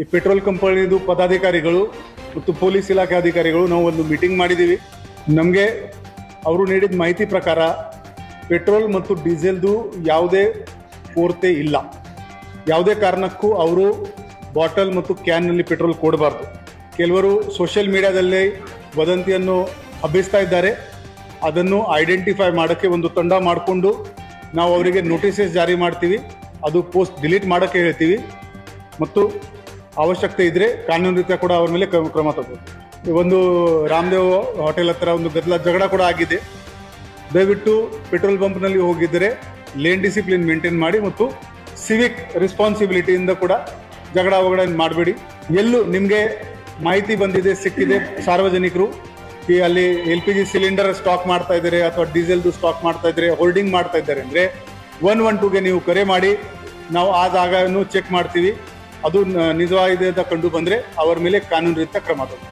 ಈ ಪೆಟ್ರೋಲ್ ಕಂಪನಿದು ಪದಾಧಿಕಾರಿಗಳು ಮತ್ತು ಪೊಲೀಸ್ ಇಲಾಖೆ ಅಧಿಕಾರಿಗಳು ನಾವು ಒಂದು ಮೀಟಿಂಗ್ ಮಾಡಿದ್ದೀವಿ. ನಮಗೆ ಅವರು ನೀಡಿದ ಮಾಹಿತಿ ಪ್ರಕಾರ ಪೆಟ್ರೋಲ್ ಮತ್ತು ಡೀಸೆಲ್ದು ಯಾವುದೇ ಕೊರತೆ ಇಲ್ಲ. ಯಾವುದೇ ಕಾರಣಕ್ಕೂ ಅವರು ಬಾಟಲ್ ಮತ್ತು ಕ್ಯಾನ್ನಲ್ಲಿ ಪೆಟ್ರೋಲ್ ಕೊಡಬಾರ್ದು. ಕೆಲವರು ಸೋಷಿಯಲ್ ಮೀಡಿಯಾದಲ್ಲಿ ವದಂತಿಯನ್ನು ಹಬ್ಬಿಸ್ತಾ ಇದ್ದಾರೆ. ಅದನ್ನು ಐಡೆಂಟಿಫೈ ಮಾಡೋಕ್ಕೆ ಒಂದು ತಂಡ ಮಾಡಿಕೊಂಡು ನಾವು ಅವರಿಗೆ ನೋಟಿಸಸ್ ಜಾರಿ ಮಾಡ್ತೀವಿ. ಅದು ಪೋಸ್ಟ್ ಡಿಲೀಟ್ ಮಾಡೋಕ್ಕೆ ಹೇಳ್ತೀವಿ ಮತ್ತು ಅವಶ್ಯಕತೆ ಇದ್ದರೆ ಕಾನೂನು ರೀತ್ಯ ಕೂಡ ಅವ್ರ ಮೇಲೆ ಕ್ರಮ ತಗೋದು. ಒಂದು ರಾಮದೇವ್ ಹೋಟೆಲ್ ಹತ್ರ ಒಂದು ಜಗಳ ಕೂಡ ಆಗಿದೆ. ದಯವಿಟ್ಟು ಪೆಟ್ರೋಲ್ ಬಂಪ್ನಲ್ಲಿ ಹೋಗಿದ್ದರೆ ಲೇನ್ ಡಿಸಿಪ್ಲಿನ್ ಮೇಂಟೈನ್ ಮಾಡಿ ಮತ್ತು ಸಿವಿಕ್ ರೆಸ್ಪಾನ್ಸಿಬಿಲಿಟಿಯಿಂದ ಕೂಡ ಜಗಳ ಮಾಡಬೇಡಿ. ಎಲ್ಲೂ ನಿಮಗೆ ಮಾಹಿತಿ ಬಂದಿದೆ, ಸಿಕ್ಕಿದೆ, ಸಾರ್ವಜನಿಕರು ಈ ಅಲ್ಲಿ LPG ಸಿಲಿಂಡರ್ ಸ್ಟಾಕ್ ಮಾಡ್ತಾ ಇದ್ದಾರೆ ಅಥವಾ ಡೀಸೆಲ್ದು ಸ್ಟಾಕ್ ಮಾಡ್ತಾ ಇದ್ದಾರೆ, ಹೋಲ್ಡಿಂಗ್ ಮಾಡ್ತಾ ಇದ್ದಾರೆ ಅಂದರೆ 112ಗೆ ನೀವು ಕರೆ ಮಾಡಿ, ನಾವು ಆ ಜಾಗವನ್ನು ಚೆಕ್ ಮಾಡ್ತೀವಿ. ಅದು ನಿಜವಾಗಿದೆ ಅಂತ ಕಂಡು ಬಂದರೆ ಅವರ ಮೇಲೆ ಕಾನೂನು ರೀತ್ಯ ಕ್ರಮ ತಗೊಳ್ತೀವಿ.